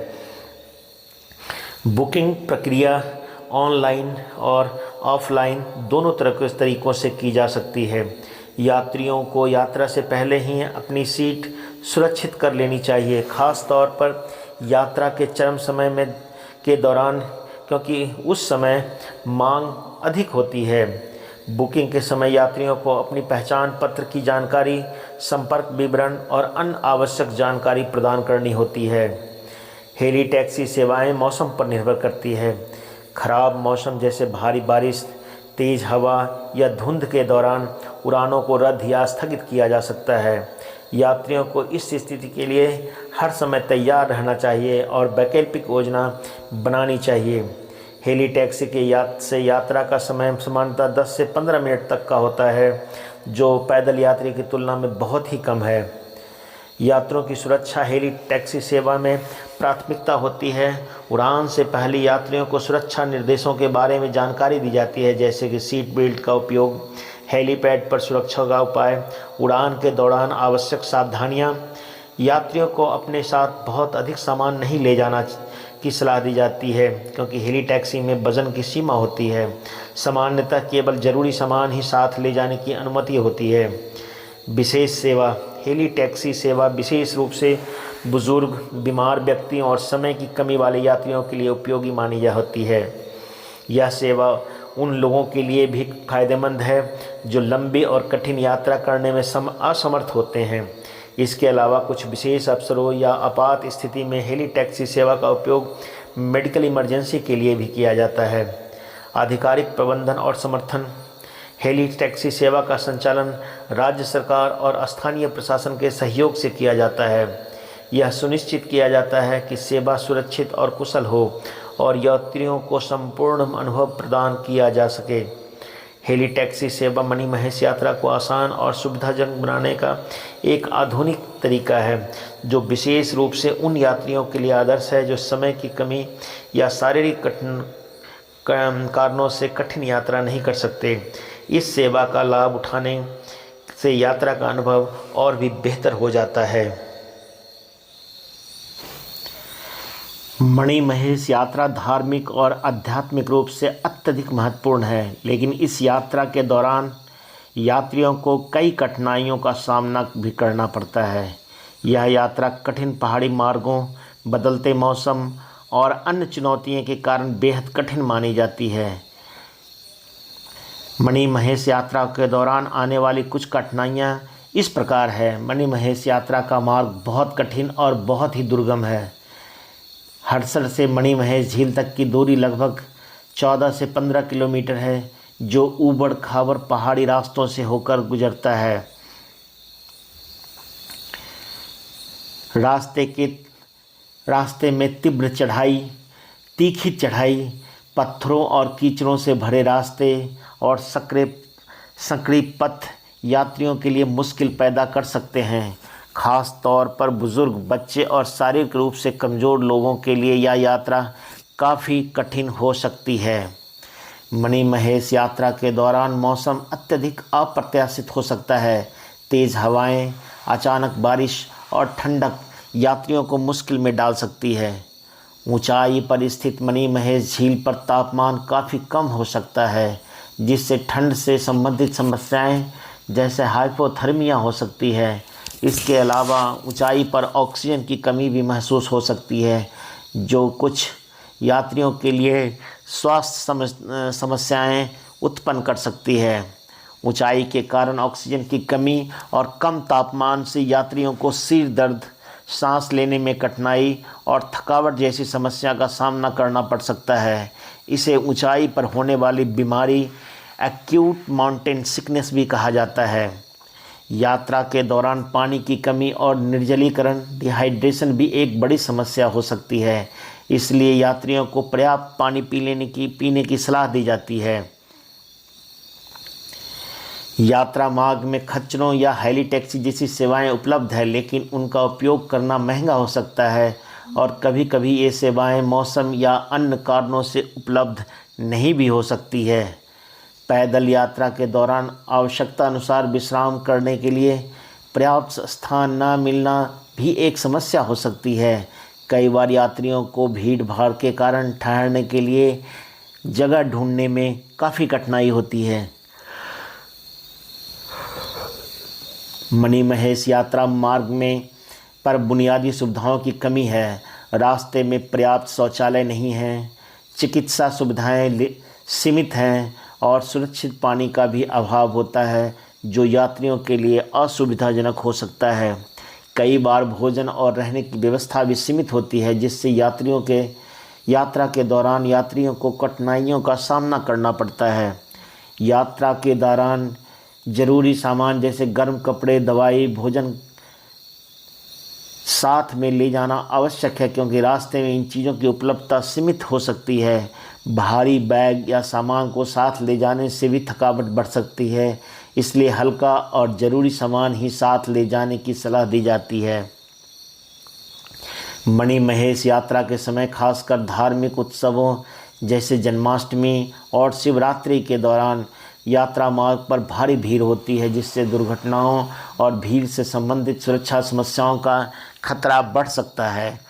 बुकिंग प्रक्रिया ऑनलाइन और ऑफलाइन दोनों तरह के तरीक़ों से की जा सकती है। यात्रियों को यात्रा से पहले ही अपनी सीट सुरक्षित कर लेनी चाहिए, ख़ास तौर पर यात्रा के चरम समय के दौरान, क्योंकि उस समय मांग अधिक होती है। बुकिंग के समय यात्रियों को अपनी पहचान पत्र की जानकारी, संपर्क विवरण और अन्य आवश्यक जानकारी प्रदान करनी होती है। हेली टैक्सी सेवाएं मौसम पर निर्भर करती है। खराब मौसम जैसे भारी बारिश, तेज़ हवा या धुंध के दौरान उड़ानों को रद्द या स्थगित किया जा सकता है। यात्रियों को इस स्थिति के लिए हर समय तैयार रहना चाहिए और वैकल्पिक योजना बनानी चाहिए। हेली टैक्सी के यात्रा का समय सामान्यतः 10 से 15 मिनट तक का होता है, जो पैदल यात्री की तुलना में बहुत ही कम है। यात्रियों की सुरक्षा हेली टैक्सी सेवा में प्राथमिकता होती है। उड़ान से पहले यात्रियों को सुरक्षा निर्देशों के बारे में जानकारी दी जाती है, जैसे कि सीट बेल्ट का उपयोग, हेलीपैड पर सुरक्षा का उपाय, उड़ान के दौरान आवश्यक सावधानियां। यात्रियों को अपने साथ बहुत अधिक सामान नहीं ले जाना की सलाह दी जाती है, क्योंकि हेली टैक्सी में वजन की सीमा होती है। सामान्यतः केवल ज़रूरी सामान ही साथ ले जाने की अनुमति होती है। विशेष सेवा। हेली टैक्सी सेवा विशेष रूप से बुजुर्ग, बीमार व्यक्तियों और समय की कमी वाले यात्रियों के लिए उपयोगी मानी जाती है। यह सेवा उन लोगों के लिए भी फायदेमंद है जो लंबी और कठिन यात्रा करने में असमर्थ होते हैं। इसके अलावा कुछ विशेष अवसरों या आपात स्थिति में हेली टैक्सी सेवा का उपयोग मेडिकल इमरजेंसी के लिए भी किया जाता है। आधिकारिक प्रबंधन और समर्थन। हेली टैक्सी सेवा का संचालन राज्य सरकार और स्थानीय प्रशासन के सहयोग से किया जाता है। यह सुनिश्चित किया जाता है कि सेवा सुरक्षित और कुशल हो और यात्रियों को संपूर्ण अनुभव प्रदान किया जा सके। हेली टैक्सी सेवा मणि महेश यात्रा को आसान और सुविधाजनक बनाने का एक आधुनिक तरीका है जो विशेष रूप से उन यात्रियों के लिए आदर्श है जो समय की कमी या शारीरिक कारणों से कठिन यात्रा नहीं कर सकते। इस सेवा का लाभ उठाने से यात्रा का अनुभव और भी बेहतर हो जाता है। मणि महेश यात्रा धार्मिक और आध्यात्मिक रूप से अत्यधिक महत्वपूर्ण है, लेकिन इस यात्रा के दौरान यात्रियों को कई कठिनाइयों का सामना भी करना पड़ता है। यह यात्रा कठिन पहाड़ी मार्गों, बदलते मौसम और अन्य चुनौतियों के कारण बेहद कठिन मानी जाती है। मणि महेश यात्रा के दौरान आने वाली कुछ कठिनाइयाँ इस प्रकार है। मणि महेश यात्रा का मार्ग बहुत कठिन और बहुत ही दुर्गम है। हडसर से मणि महेश झील तक की दूरी लगभग 14 से 15 किलोमीटर है, जो ऊबड़ खाबड़ पहाड़ी रास्तों से होकर गुजरता है। रास्ते में तीव्र चढ़ाई, तीखी चढ़ाई, पत्थरों और कीचड़ों से भरे रास्ते और संकरी पथ यात्रियों के लिए मुश्किल पैदा कर सकते हैं। खास तौर पर बुजुर्ग, बच्चे और शारीरिक रूप से कमज़ोर लोगों के लिए यह यात्रा काफ़ी कठिन हो सकती है। मणि महेश यात्रा के दौरान मौसम अत्यधिक अप्रत्याशित हो सकता है। तेज़ हवाएं, अचानक बारिश और ठंडक यात्रियों को मुश्किल में डाल सकती है। ऊंचाई पर स्थित मणि महेश झील पर तापमान काफ़ी कम हो सकता है, जिससे ठंड से संबंधित समस्याएं जैसे हाइपोथर्मिया हो सकती है। इसके अलावा ऊंचाई पर ऑक्सीजन की कमी भी महसूस हो सकती है, जो कुछ यात्रियों के लिए स्वास्थ्य समस्याएं उत्पन्न कर सकती है। ऊंचाई के कारण ऑक्सीजन की कमी और कम तापमान से यात्रियों को सिर दर्द, सांस लेने में कठिनाई और थकावट जैसी समस्या का सामना करना पड़ सकता है। इसे ऊंचाई पर होने वाली बीमारी एक्यूट माउंटेन सिकनेस भी कहा जाता है। यात्रा के दौरान पानी की कमी और निर्जलीकरण, डिहाइड्रेशन भी एक बड़ी समस्या हो सकती है, इसलिए यात्रियों को पर्याप्त पानी पीने की सलाह दी जाती है। यात्रा मार्ग में खच्चरों या हेली टैक्सी जैसी सेवाएं उपलब्ध है, लेकिन उनका उपयोग करना महंगा हो सकता है और कभी कभी ये सेवाएं मौसम या अन्य कारणों से उपलब्ध नहीं भी हो सकती है। पैदल यात्रा के दौरान आवश्यकता अनुसार विश्राम करने के लिए पर्याप्त स्थान न मिलना भी एक समस्या हो सकती है। कई बार यात्रियों को भीड़ भाड़ के कारण ठहरने के लिए जगह ढूंढने में काफ़ी कठिनाई होती है। मणि महेश यात्रा मार्ग में पर बुनियादी सुविधाओं की कमी है। रास्ते में पर्याप्त शौचालय नहीं हैं, चिकित्सा सुविधाएं सीमित हैं और सुरक्षित पानी का भी अभाव होता है, जो यात्रियों के लिए असुविधाजनक हो सकता है। कई बार भोजन और रहने की व्यवस्था भी सीमित होती है, जिससे यात्रा के दौरान यात्रियों को कठिनाइयों का सामना करना पड़ता है। यात्रा के दौरान ज़रूरी सामान जैसे गर्म कपड़े, दवाई, भोजन साथ में ले जाना आवश्यक है, क्योंकि रास्ते में इन चीज़ों की उपलब्धता सीमित हो सकती है। भारी बैग या सामान को साथ ले जाने से भी थकावट बढ़ सकती है, इसलिए हल्का और ज़रूरी सामान ही साथ ले जाने की सलाह दी जाती है। मणि महेश यात्रा के समय खासकर धार्मिक उत्सवों जैसे जन्माष्टमी और शिवरात्रि के दौरान यात्रा मार्ग पर भारी भीड़ होती है, जिससे दुर्घटनाओं और भीड़ से संबंधित सुरक्षा समस्याओं का खतरा बढ़ सकता है।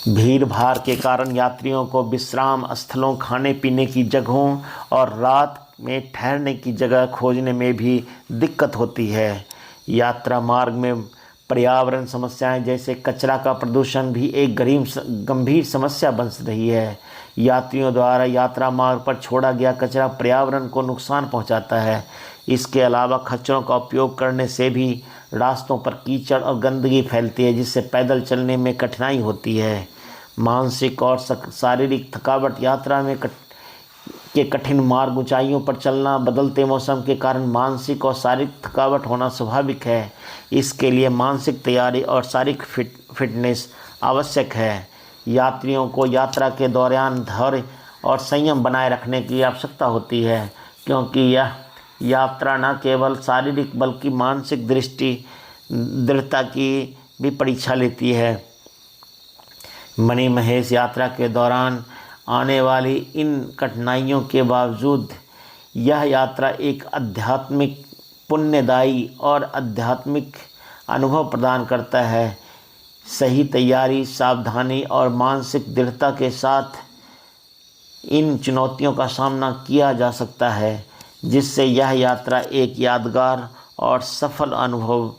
भीड़ भाड़ के कारण यात्रियों को विश्राम स्थलों, खाने पीने की जगहों और रात में ठहरने की जगह खोजने में भी दिक्कत होती है। यात्रा मार्ग में पर्यावरण समस्याएं जैसे कचरा का प्रदूषण भी एक गंभीर समस्या बन रही है। यात्रियों द्वारा यात्रा मार्ग पर छोड़ा गया कचरा पर्यावरण को नुकसान पहुंचाता है। इसके अलावा खच्चरों का उपयोग करने से भी रास्तों पर कीचड़ और गंदगी फैलती है, जिससे पैदल चलने में कठिनाई होती है। मानसिक और शारीरिक थकावट यात्रा में कठिन मार्ग, ऊंचाइयों पर चलना, बदलते मौसम के कारण मानसिक और शारीरिक थकावट होना स्वाभाविक है। इसके लिए मानसिक तैयारी और शारीरिक फिटनेस आवश्यक है। यात्रियों को यात्रा के दौरान धैर्य और संयम बनाए रखने की आवश्यकता होती है, क्योंकि यह यात्रा न केवल शारीरिक बल्कि मानसिक दृढ़ता की भी परीक्षा लेती है। मणि महेश यात्रा के दौरान आने वाली इन कठिनाइयों के बावजूद यह यात्रा एक आध्यात्मिक, पुण्यदायी और आध्यात्मिक अनुभव प्रदान करता है। सही तैयारी, सावधानी और मानसिक दृढ़ता के साथ इन चुनौतियों का सामना किया जा सकता है, जिससे यह यात्रा एक यादगार और सफल अनुभव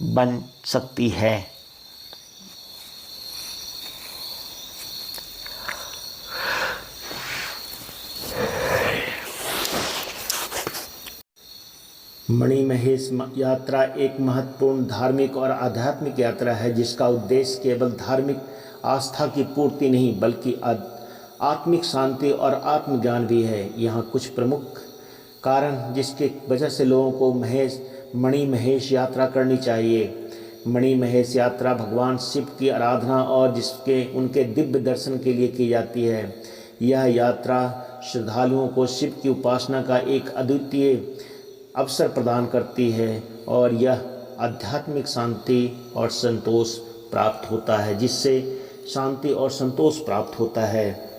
बन सकती है। मणि महेश यात्रा एक महत्वपूर्ण धार्मिक और आध्यात्मिक यात्रा है, जिसका उद्देश्य केवल धार्मिक आस्था की पूर्ति नहीं बल्कि आत्मिक शांति और आत्मज्ञान भी है। यहाँ कुछ प्रमुख कारण जिसके वजह से लोगों को मणि महेश यात्रा करनी चाहिए। मणि महेश यात्रा भगवान शिव की आराधना और उनके दिव्य दर्शन के लिए की जाती है। यह यात्रा श्रद्धालुओं को शिव की उपासना का एक अद्वितीय अवसर प्रदान करती है और यह आध्यात्मिक शांति और संतोष प्राप्त होता है, जिससे शांति और संतोष प्राप्त होता है।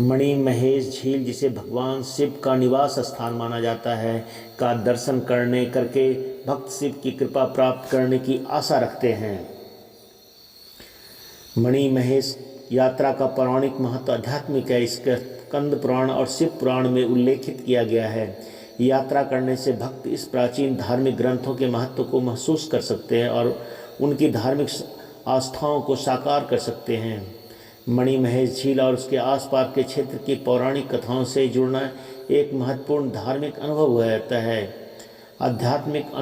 मणि महेश झील, जिसे भगवान शिव का निवास स्थान माना जाता है, का दर्शन करके भक्त शिव की कृपा प्राप्त करने की आशा रखते हैं। मणि महेश यात्रा का पौराणिक महत्व आध्यात्मिक है। इसका स्कंद पुराण और शिव पुराण में उल्लेखित किया गया है। यात्रा करने से भक्त इस प्राचीन धार्मिक ग्रंथों के महत्व को महसूस कर सकते हैं और उनकी धार्मिक आस्थाओं को साकार कर सकते हैं। मणि महेश झील और उसके आसपास के क्षेत्र की पौराणिक कथाओं से जुड़ना एक महत्वपूर्ण धार्मिक अनुभव हो जाता है। आध्यात्मिक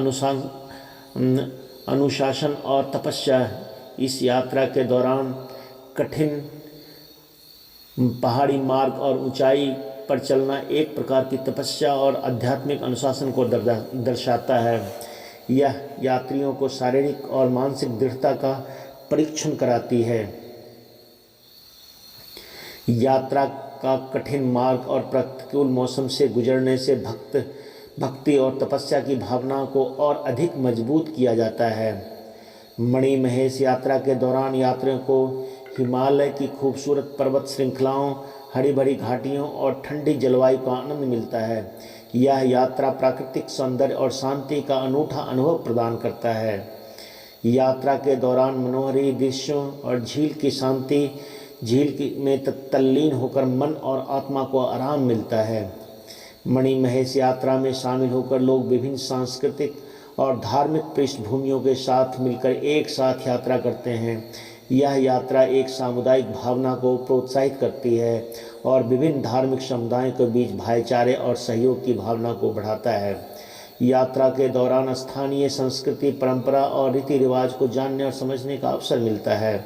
अनुशासन और तपस्या, इस यात्रा के दौरान कठिन पहाड़ी मार्ग और ऊंचाई पर चलना एक प्रकार की तपस्या और आध्यात्मिक अनुशासन को दर्शाता है। यह यात्रियों को शारीरिक और मानसिक दृढ़ता का परीक्षण कराती है। यात्रा का कठिन मार्ग और प्रतिकूल मौसम से गुजरने से भक्ति और तपस्या की भावना को और अधिक मजबूत किया जाता है। मणि महेश यात्रा के दौरान यात्रियों को हिमालय की खूबसूरत पर्वत श्रृंखलाओं, हरी भरी घाटियों और ठंडी जलवायु का आनंद मिलता है। यह यात्रा प्राकृतिक सौंदर्य और शांति का अनूठा अनुभव प्रदान करता है। यात्रा के दौरान मनोहरी दृश्यों और झील में तल्लीन होकर मन और आत्मा को आराम मिलता है। मणि महेश यात्रा में शामिल होकर लोग विभिन्न सांस्कृतिक और धार्मिक पृष्ठभूमियों के साथ मिलकर एक साथ यात्रा करते हैं। यह यात्रा एक सामुदायिक भावना को प्रोत्साहित करती है और विभिन्न धार्मिक समुदायों के बीच भाईचारे और सहयोग की भावना को बढ़ाता है। यात्रा के दौरान स्थानीय संस्कृति, परंपरा और रीति रिवाज को जानने और समझने का अवसर मिलता है।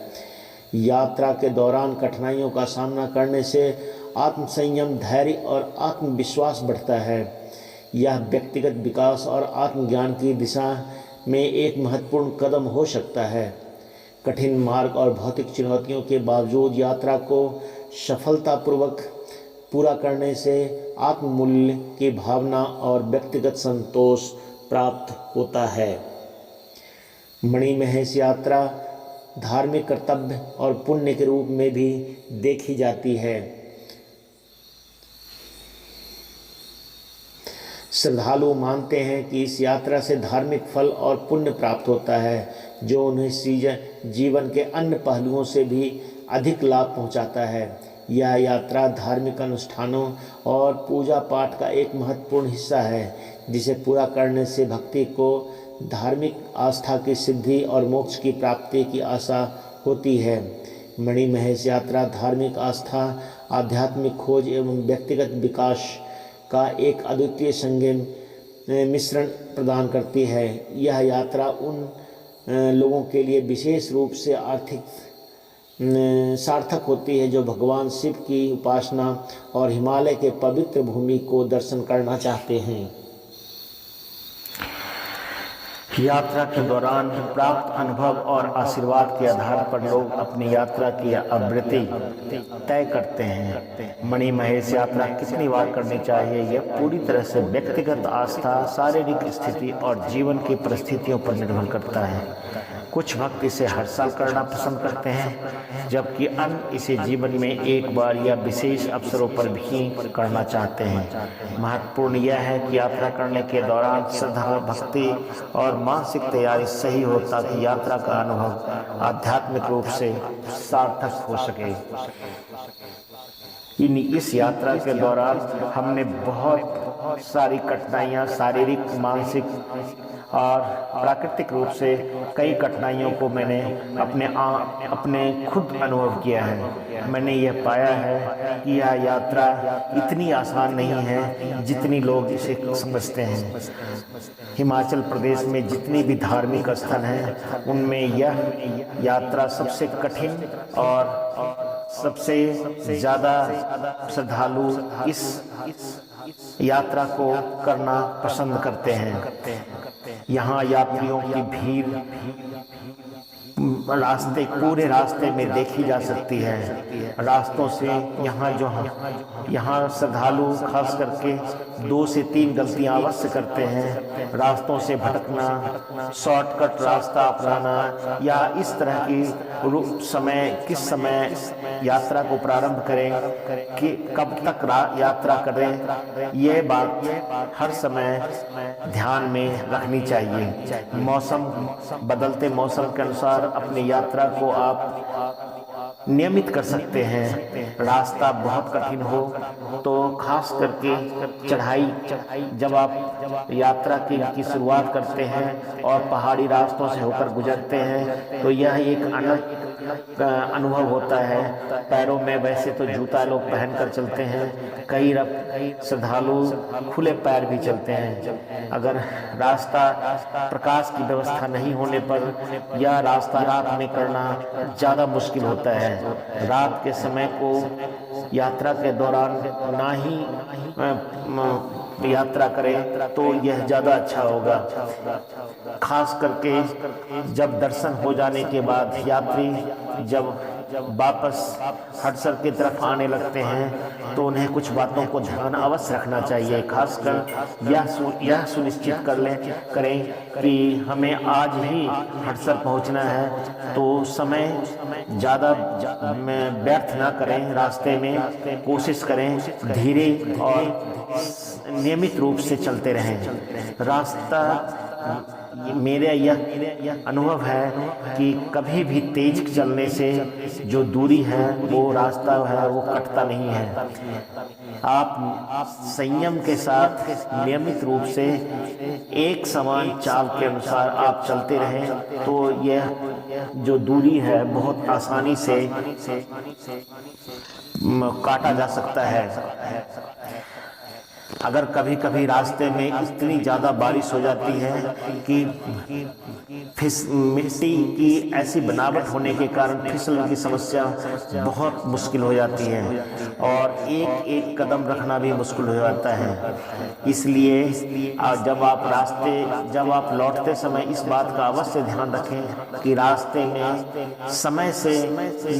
यात्रा के दौरान कठिनाइयों का सामना करने से आत्मसंयम, धैर्य और आत्मविश्वास बढ़ता है। यह व्यक्तिगत विकास और आत्मज्ञान की दिशा में एक महत्वपूर्ण कदम हो सकता है। कठिन मार्ग और भौतिक चुनौतियों के बावजूद यात्रा को सफलतापूर्वक पूरा करने से आत्ममूल्य की भावना और व्यक्तिगत संतोष प्राप्त होता है। मणि महेश यात्रा धार्मिक कर्तव्य और पुण्य के रूप में भी देखी जाती है। श्रद्धालु मानते हैं कि इस यात्रा से धार्मिक फल और पुण्य प्राप्त होता है, जो उन्हें जीवन के अन्य पहलुओं से भी अधिक लाभ पहुंचाता है। यह यात्रा धार्मिक अनुष्ठानों और पूजा पाठ का एक महत्वपूर्ण हिस्सा है, जिसे पूरा करने से भक्ति को धार्मिक आस्था की सिद्धि और मोक्ष की प्राप्ति की आशा होती है। मणिमहेश यात्रा धार्मिक आस्था, आध्यात्मिक खोज एवं व्यक्तिगत विकास का एक अद्वितीय संगम मिश्रण प्रदान करती है। यह यात्रा उन लोगों के लिए विशेष रूप से आर्थिक सार्थक होती है जो भगवान शिव की उपासना और हिमालय के पवित्र भूमि को दर्शन करना चाहते हैं। यात्रा के दौरान प्राप्त अनुभव और आशीर्वाद के आधार पर लोग अपनी यात्रा की आवृत्ति तय करते हैं। मणिमहेश यात्रा कितनी बार करनी चाहिए, यह पूरी तरह से व्यक्तिगत आस्था, शारीरिक स्थिति और जीवन की परिस्थितियों पर निर्भर करता है। कुछ भक्त इसे हर साल करना पसंद करते हैं, जबकि अन्य इसे जीवन में एक बार या विशेष अवसरों पर भी करना चाहते हैं। महत्वपूर्ण यह है कि यात्रा करने के दौरान श्रद्धा, भक्ति और मानसिक तैयारी सही हो ताकि यात्रा का अनुभव आध्यात्मिक रूप से सार्थक हो सके। इस यात्रा के दौरान हमने बहुत सारी कठिनाइयाँ, शारीरिक, मानसिक और प्राकृतिक रूप से कई कठिनाइयों को मैंने अपने खुद अनुभव किया है। मैंने यह पाया है कि यह यात्रा इतनी आसान नहीं है जितनी लोग इसे समझते हैं। हिमाचल प्रदेश में जितनी भी धार्मिक स्थल हैं उनमें यह यात्रा सबसे कठिन और सबसे ज़्यादा श्रद्धालु इस यात्रा को करना पसंद करते हैं। यहाँ यात्रियों की भीड़ पूरे रास्ते में देखी जा सकती है। रास्तों से यहाँ श्रद्धालु खास करके 2 से 3 गलतियाँ अवश्य करते हैं। रास्तों से भटकना, शॉर्टकट रास्ता अपनाना या इस तरह की किस समय यात्रा को प्रारंभ करें, कि कब तक यात्रा करें, ये बात हर समय ध्यान में रखनी चाहिए। बदलते मौसम के अनुसार अपनी यात्रा को आप नियमित कर सकते हैं। रास्ता बहुत कठिन हो तो खास करके जब आप यात्रा की शुरुआत करते हैं और पहाड़ी रास्तों से होकर गुजरते हैं तो यह एक अलग अनुभव होता है। पैरों में वैसे तो जूता लोग पहनकर चलते हैं, कई श्रद्धालु खुले पैर भी चलते हैं। अगर रास्ता प्रकाश की व्यवस्था नहीं होने पर यह रास्ता रात में करना ज़्यादा मुश्किल होता है। रात के समय को यात्रा के दौरान ना ही यात्रा करें तो यह ज़्यादा अच्छा होगा। खास करके जब दर्शन हो जाने के बाद यात्री जब वापस हडसर की तरफ आने लगते हैं तो उन्हें कुछ बातों को ध्यान अवश्य रखना चाहिए। खासकर यह सुनिश्चित करें कि हमें आज ही हडसर पहुंचना है तो समय ज़्यादा व्यर्थ ना करें। रास्ते में कोशिश करें धीरे और नियमित रूप से चलते रहें। रास्ता मेरा यह अनुभव है कि कभी भी तेज चलने से जो दूरी है वो रास्ता है वो कटता नहीं है। आप संयम के साथ नियमित रूप से एक समान चाल के अनुसार आप चलते रहें तो यह जो दूरी है बहुत आसानी से काटा जा सकता है। अगर कभी कभी रास्ते में इतनी ज़्यादा बारिश हो जाती है कि मिट्टी की ऐसी बनावट होने के कारण फिसलन की समस्या बहुत मुश्किल हो जाती है और एक एक कदम रखना भी मुश्किल हो जाता है। इसलिए जब आप लौटते समय इस बात का अवश्य ध्यान रखें कि रास्ते में समय से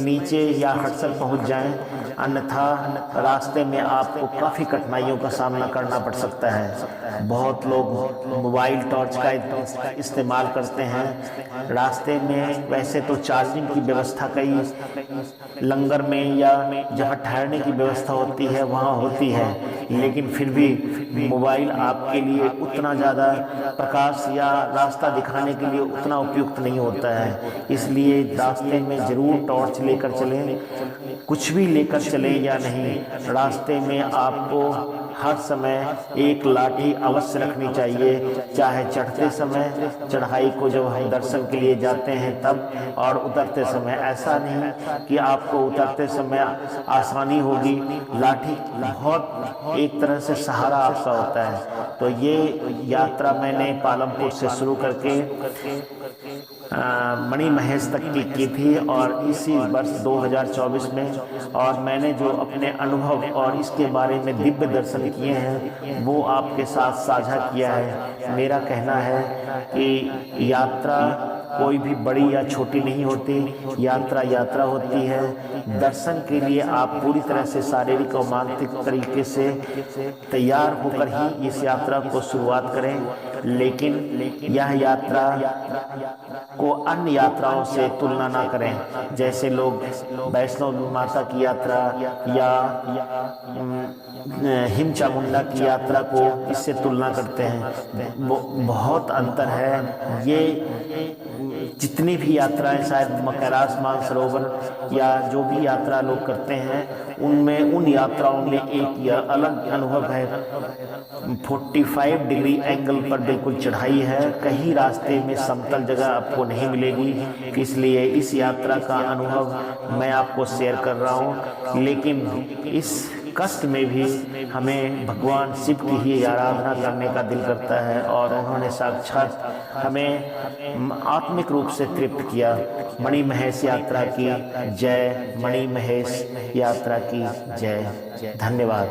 नीचे या हडसर पहुंच जाएं, अन्यथा रास्ते में आपको काफ़ी कठिनाइयों का सामना करना पड़ सकता है। बहुत लोग मोबाइल टॉर्च का इस्तेमाल करते हैं। रास्ते में वैसे तो चार्जिंग की व्यवस्था कई लंगर में या जहाँ ठहरने की व्यवस्था होती है वहाँ होती है, लेकिन फिर भी मोबाइल आपके लिए उतना ज़्यादा प्रकाश या रास्ता दिखाने के लिए उतना उपयुक्त नहीं होता है। इसलिए रास्ते में ज़रूर टॉर्च लेकर चलें। कुछ भी लेकर चलें या नहीं, रास्ते में आपको हर समय एक लाठी अवश्य रखनी चाहिए, चाहे चढ़ते समय चढ़ाई को जब हम दर्शन के लिए जाते हैं तब, और उतरते समय। ऐसा नहीं कि आपको उतरते समय आसानी होगी, लाठी बहुत एक तरह से सहारा आपका होता है। तो ये यात्रा मैंने पालमपुर से शुरू करके मणि महेश तक की थी, और इसी वर्ष 2024 में, और मैंने जो अपने अनुभव और इसके बारे में दिव्य दर्शन किए हैं वो आपके साथ साझा किया है। मेरा कहना है कि यात्रा कोई भी बड़ी या छोटी नहीं होती, यात्रा यात्रा होती है। दर्शन के लिए आप पूरी तरह से शारीरिक और मानसिक तरीके से तैयार होकर ही इस यात्रा को शुरुआत करें, लेकिन यह यात्रा को अन्य यात्राओं से तुलना ना करें। जैसे लोग वैष्णो माता की यात्रा या हिम चामुंडा की यात्रा को इससे तुलना करते हैं, वो बहुत अंतर है। ये जितनी भी यात्राएं, शायद कैलाश मानसरोवर या जो भी यात्रा लोग करते हैं, उनमें उन यात्राओं में एक अलग अनुभव है। 45 डिग्री एंगल पर बिल्कुल चढ़ाई है, कहीं रास्ते में समतल जगह आपको नहीं मिलेगी। इसलिए इस यात्रा का अनुभव मैं आपको शेयर कर रहा हूँ, लेकिन इस कष्ट में भी हमें भगवान शिव की ही आराधना करने का दिल करता है, और उन्होंने साक्षात हमें आत्मिक रूप से तृप्त किया। मणि महेश यात्रा की जय, मणि महेश यात्रा की जय। धन्यवाद।